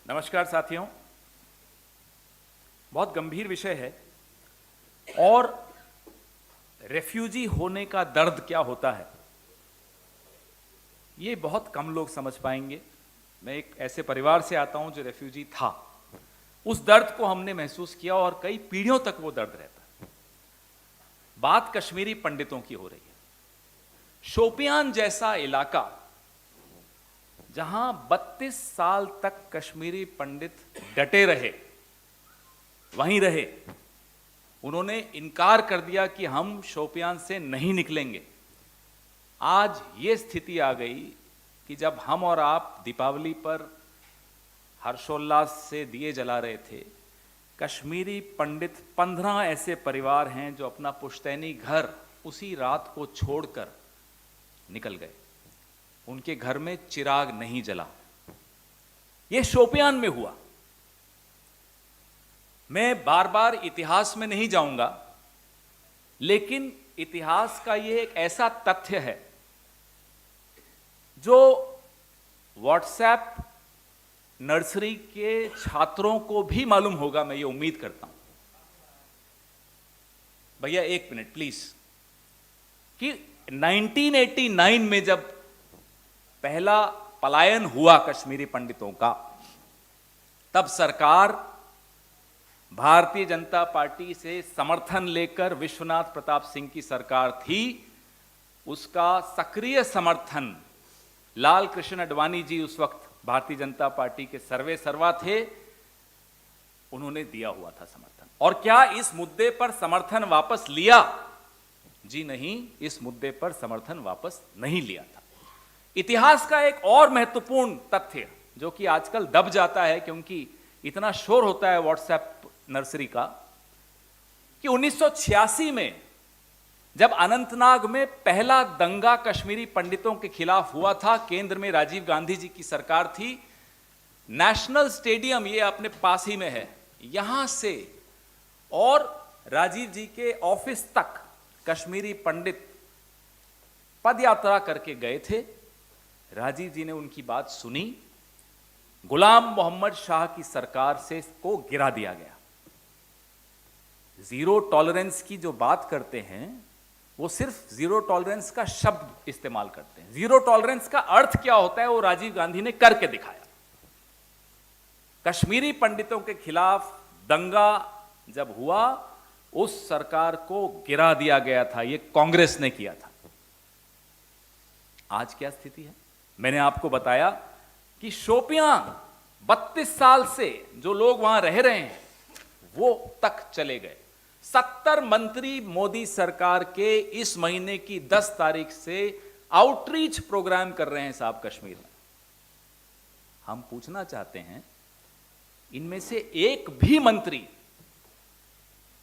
नमस्कार साथियों, बहुत गंभीर विषय है और रेफ्यूजी होने का दर्द क्या होता है ये बहुत कम लोग समझ पाएंगे। मैं एक ऐसे परिवार से आता हूं जो रेफ्यूजी था। उस दर्द को हमने महसूस किया और कई पीढ़ियों तक वो दर्द रहता है। बात कश्मीरी पंडितों की हो रही है। शोपियान जैसा इलाका जहां 32 साल तक कश्मीरी पंडित डटे रहे, वहीं रहे। उन्होंने इनकार कर दिया कि हम शोपियान से नहीं निकलेंगे। आज ये स्थिति आ गई कि जब हम और आप दीपावली पर हर्षोल्लास से दिए जला रहे थे, कश्मीरी पंडित 15 ऐसे परिवार हैं जो अपना पुश्तैनी घर उसी रात को छोड़कर निकल गए। उनके घर में चिराग नहीं जला। यह शोपियान में हुआ। मैं बार बार इतिहास में नहीं जाऊंगा, लेकिन इतिहास का यह एक ऐसा तथ्य है जो व्हाट्सएप नर्सरी के छात्रों को भी मालूम होगा, मैं ये उम्मीद करता हूं। भैया एक मिनट प्लीज। कि 1989 में जब पहला पलायन हुआ कश्मीरी पंडितों का, तब सरकार भारतीय जनता पार्टी से समर्थन लेकर, विश्वनाथ प्रताप सिंह की सरकार थी, उसका सक्रिय समर्थन लाल कृष्ण आडवाणी जी उस वक्त भारतीय जनता पार्टी के सर्वे सर्वा थे, उन्होंने दिया हुआ था समर्थन। और क्या इस मुद्दे पर समर्थन वापस लिया? जी नहीं, इस मुद्दे पर समर्थन वापस नहीं लिया था। इतिहास का एक और महत्वपूर्ण तथ्य जो कि आजकल दब जाता है क्योंकि इतना शोर होता है व्हाट्सएप नर्सरी का, कि 1986 में जब अनंतनाग में पहला दंगा कश्मीरी पंडितों के खिलाफ हुआ था, केंद्र में राजीव गांधी जी की सरकार थी। नेशनल स्टेडियम, ये अपने पास ही में है, यहां से और राजीव जी के ऑफिस तक कश्मीरी पंडित पदयात्रा करके गए थे। राजीव जी ने उनकी बात सुनी। गुलाम मोहम्मद शाह की सरकार से इसको गिरा दिया गया। जीरो टॉलरेंस की जो बात करते हैं वो सिर्फ जीरो टॉलरेंस का शब्द इस्तेमाल करते हैं। जीरो टॉलरेंस का अर्थ क्या होता है वो राजीव गांधी ने करके दिखाया। कश्मीरी पंडितों के खिलाफ दंगा जब हुआ, उस सरकार को गिरा दिया गया था। यह कांग्रेस ने किया था। आज क्या स्थिति है? मैंने आपको बताया कि शोपियान 32 साल से जो लोग वहां रह रहे हैं वो तक चले गए। 70 मंत्री मोदी सरकार के इस महीने की 10 तारीख से आउटरीच प्रोग्राम कर रहे हैं साहब कश्मीर में। हम पूछना चाहते हैं, इनमें से एक भी मंत्री,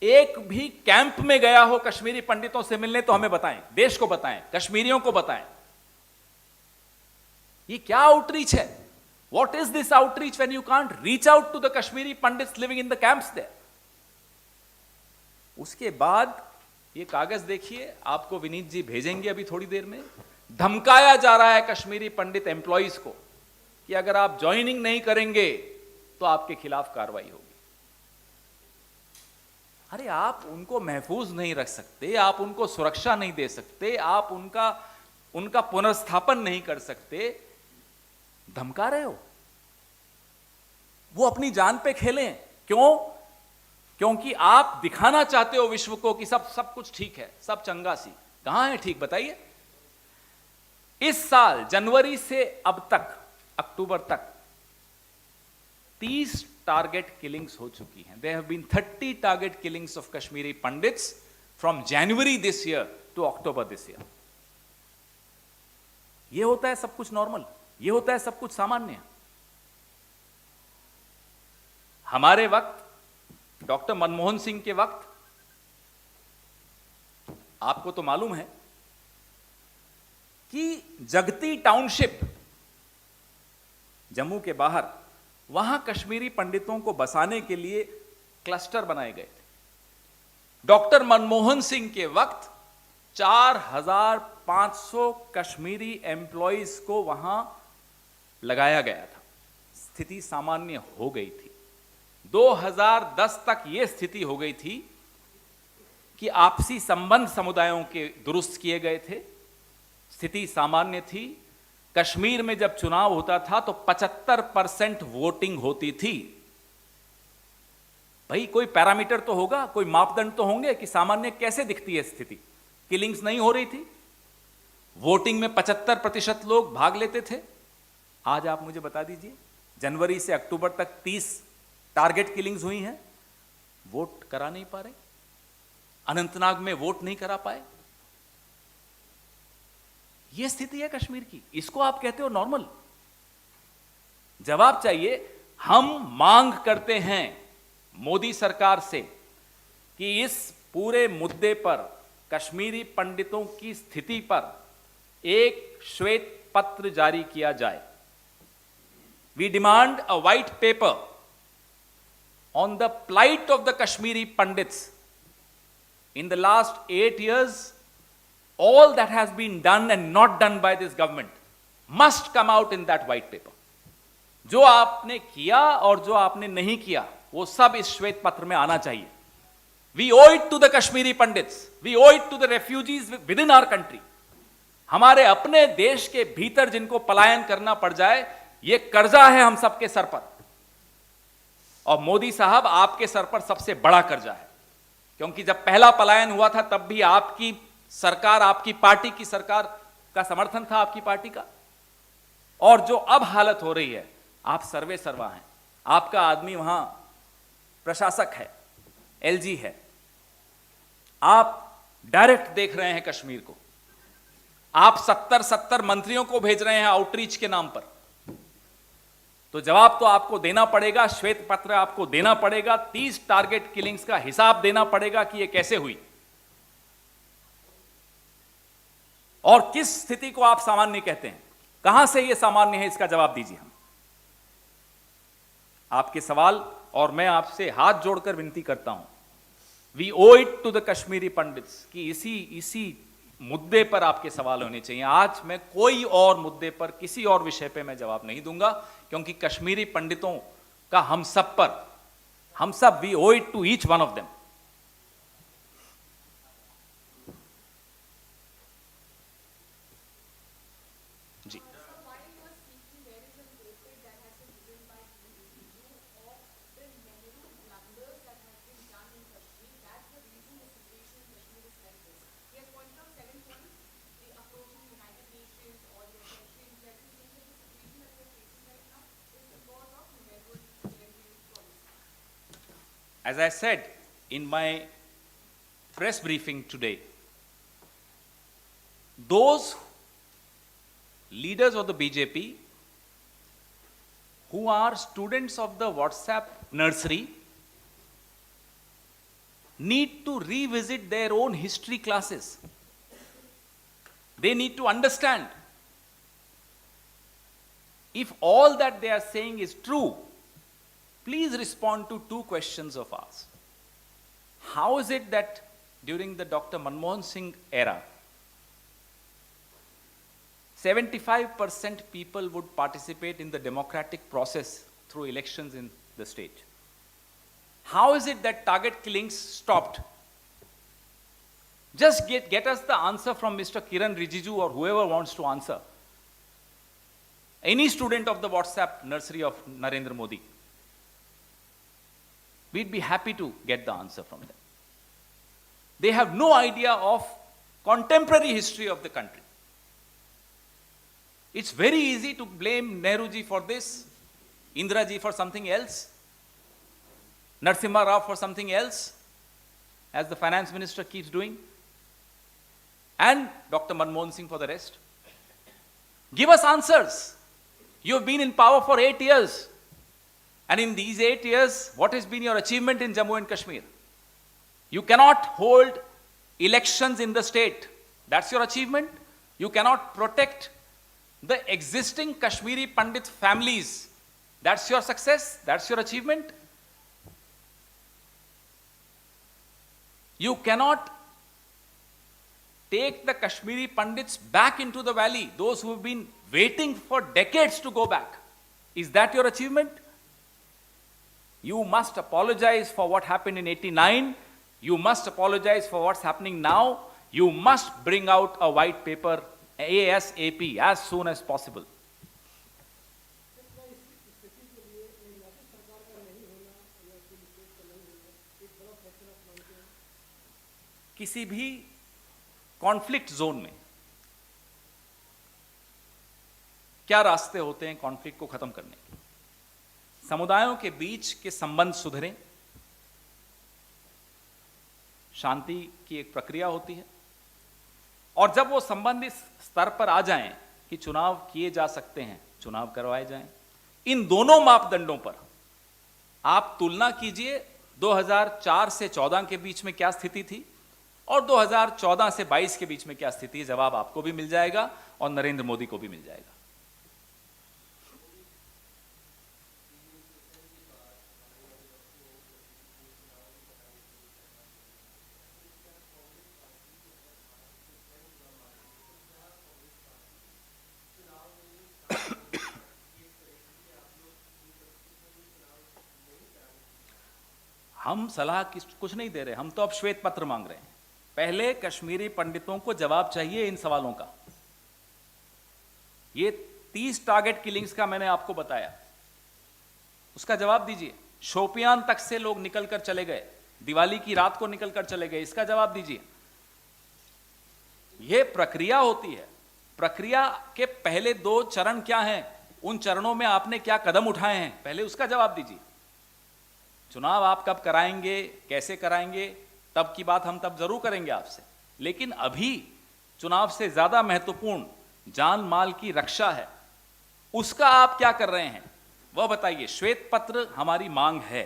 एक भी कैंप में गया हो कश्मीरी पंडितों से मिलने तो हमें बताएं, देश को बताएं, कश्मीरियों को बताएं। ये क्या आउटरीच है? What is this outreach when you can't reach out to the Kashmiri Pandits living in the camps there? उसके बाद ये कागज देखिए, आपको विनीत जी भेजेंगे अभी थोड़ी देर में। धमकाया जा रहा है कश्मीरी पंडित एम्प्लॉइज को कि अगर आप ज्वाइनिंग नहीं करेंगे तो आपके खिलाफ कार्रवाई होगी। अरे आप उनको महफूज नहीं रख सकते, आप उनको सुरक्षा नहीं दे सकते, आप उनका पुनर्स्थापन नहीं कर सकते, धमका रहे हो। वो अपनी जान पे खेलें। क्यों? क्योंकि आप दिखाना चाहते हो विश्व को कि सब कुछ ठीक है, सब चंगा सी। कहां है ठीक, बताइए। इस साल जनवरी से अब तक, अक्टूबर तक 30 टारगेट किलिंग्स हो चुकी हैं। There have been 30 target killings of Kashmiri Pandits from January this year to October this year. यह होता है सब कुछ नॉर्मल, यह होता है सब कुछ सामान्य। हमारे वक्त, डॉक्टर मनमोहन सिंह के वक्त, आपको तो मालूम है कि जगती टाउनशिप जम्मू के बाहर, वहां कश्मीरी पंडितों को बसाने के लिए क्लस्टर बनाए गए थे। डॉक्टर मनमोहन सिंह के वक्त 4500 कश्मीरी एम्प्लॉइज को वहां लगाया गया था। स्थिति सामान्य हो गई थी। 2010 तक यह स्थिति हो गई थी कि आपसी संबंध समुदायों के दुरुस्त किए गए थे, स्थिति सामान्य थी। कश्मीर में जब चुनाव होता था तो 75% वोटिंग होती थी। भाई कोई पैरामीटर तो होगा, कोई मापदंड तो होंगे कि सामान्य कैसे दिखती है स्थिति। किलिंग्स नहीं हो रही थी, वोटिंग में 75% लोग भाग लेते थे। आज आप मुझे बता दीजिए, जनवरी से अक्टूबर तक 30 टारगेट किलिंग्स हुई हैं, वोट करा नहीं पा रहे। अनंतनाग में वोट नहीं करा पाए। यह स्थिति है कश्मीर की, इसको आप कहते हो नॉर्मल? जवाब चाहिए। हम मांग करते हैं मोदी सरकार से कि इस पूरे मुद्दे पर, कश्मीरी पंडितों की स्थिति पर एक श्वेत पत्र जारी किया जाए। We demand a white paper on the plight of the Kashmiri Pandits. In the last 8 years, all that has been done and not done by this government must come out in that white paper. जो आपने किया और जो आपने नहीं किया, वो सब इस श्वेत पत्र में आना चाहिए. We owe it to the Kashmiri Pandits. We owe it to the refugees within our country. हमारे अपने देश के भीतर जिनको पलायन करना पड़ जाए, ये कर्जा है हम सबके सर पर. और मोदी साहब, आपके सर पर सबसे बड़ा कर्जा है, क्योंकि जब पहला पलायन हुआ था तब भी आपकी सरकार, आपकी पार्टी की सरकार का समर्थन था, आपकी पार्टी का. और जो अब हालत हो रही है, आप सर्वे सर्वा हैं, आपका आदमी वहां प्रशासक है, एलजी है, आप डायरेक्ट देख रहे हैं कश्मीर को, आप 70 मंत्रियों को भेज रहे हैं आउटरीच के नाम पर. तो जवाब तो आपको देना पड़ेगा, श्वेत पत्र आपको देना पड़ेगा, 30 टारगेट किलिंग्स का हिसाब देना पड़ेगा कि यह कैसे हुई और किस स्थिति को आप सामान्य कहते हैं. कहां से यह सामान्य है, इसका जवाब दीजिए. हम आपके सवाल, और मैं आपसे हाथ जोड़कर विनती करता हूं, we owe it to the Kashmiri Pandits कि इसी मुद्दे पर आपके सवाल होने चाहिए. आज मैं कोई और मुद्दे पर, किसी और विषय पे मैं जवाब नहीं दूंगा, क्योंकि कश्मीरी पंडितों का हम सब we owe it to each one of them. जी, as I said in my press briefing today, those leaders of the BJP who are students of the WhatsApp nursery need to revisit their own history classes. They need to understand, if all that they are saying is true, please respond to two questions of ours. How is it that during the Dr. Manmohan Singh era, 75% people would participate in the democratic process through elections in the state? How is it that target killings stopped? Just get us the answer from Mr. Kiran Rijiju or whoever wants to answer. Any student of the WhatsApp nursery of Narendra Modi. We'd be happy to get the answer from them. They have no idea of contemporary history of the country. It's very easy to blame Nehru ji for this, Indira ji for something else, Narasimha Rao for something else, as the finance minister keeps doing, and Dr. Manmohan Singh for the rest. Give us answers. You have been in power for 8 years. And in these 8 years, what has been your achievement in Jammu and Kashmir? You cannot hold elections in the state. That's your achievement. You cannot protect the existing Kashmiri Pandit families. That's your success. That's your achievement. You cannot take the Kashmiri Pandits back into the valley, those who have been waiting for decades to go back. Is that your achievement? You must apologize for what happened in 89. You must apologize for what's happening now. You must bring out a white paper ASAP, as soon as possible. किसी भी conflict zone में क्या रास्ते होते हैं conflict को खत्म करने के? समुदायों के बीच के संबंध सुधरें, शांति की एक प्रक्रिया होती है, और जब वो संबंध इस स्तर पर आ जाएं कि चुनाव किए जा सकते हैं, चुनाव करवाए जाएं। इन दोनों मापदंडों पर आप तुलना कीजिए 2004 से 14 के बीच में क्या स्थिति थी और 2014 से 22 के बीच में क्या स्थिति है। जवाब आपको भी मिल जाएगा और नरेंद्र मोदी को भी मिल जाएगा। हम सलाह कुछ नहीं दे रहे, हम तो अब श्वेत पत्र मांग रहे हैं। पहले कश्मीरी पंडितों को जवाब चाहिए इन सवालों का। ये 30 टारगेट किलिंग्स का मैंने आपको बताया, उसका जवाब दीजिए। शोपियान तक से लोग निकलकर चले गए, दिवाली की रात को निकलकर चले गए, इसका जवाब दीजिए। यह प्रक्रिया होती है। प्रक्रिया के पहले 2 चरण क्या हैं, उन चरणों में आपने क्या कदम उठाए हैं, पहले उसका जवाब दीजिए। चुनाव आप कब कराएंगे, कैसे कराएंगे, तब की बात हम तब जरूर करेंगे आपसे, लेकिन अभी चुनाव से ज्यादा महत्वपूर्ण जान माल की रक्षा है। उसका आप क्या कर रहे हैं वह बताइए। श्वेत पत्र हमारी मांग है।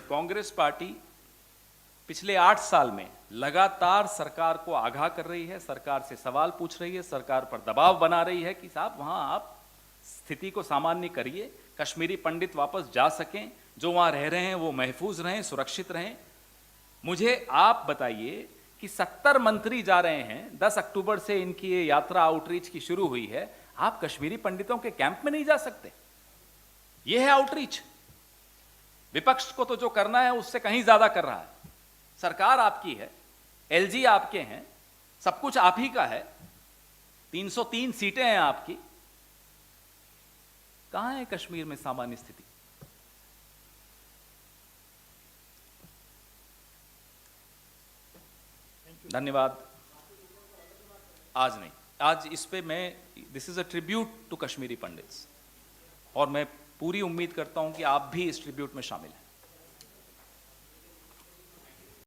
कांग्रेस पार्टी पिछले 8 साल में लगातार सरकार को आगाह कर रही है, सरकार से सवाल पूछ रही है, सरकार पर दबाव बना रही है कि साहब वहां आप स्थिति को सामान्य करिए, कश्मीरी पंडित वापस जा सकें, जो वहां रह रहे हैं वो महफूज रहें, सुरक्षित रहें। मुझे आप बताइए कि 70 मंत्री जा रहे हैं, 10 अक्टूबर से इनकी ये यात्रा आउटरीच की शुरू हुई है, आप कश्मीरी पंडितों के कैंप में नहीं जा सकते? यह है आउटरीच। विपक्ष को तो जो करना है उससे कहीं ज्यादा कर रहा है। सरकार आपकी है, एलजी आपके हैं, सब कुछ आप ही का है, 303 सीटें हैं आपकी। कहां है कश्मीर में सामान्य स्थिति? धन्यवाद। आज नहीं, आज इस पे मैं, this is a tribute to Kashmiri Pandits, और मैं पूरी उम्मीद करता हूं कि आप भी इस ट्रिब्यूट में शामिल हैं।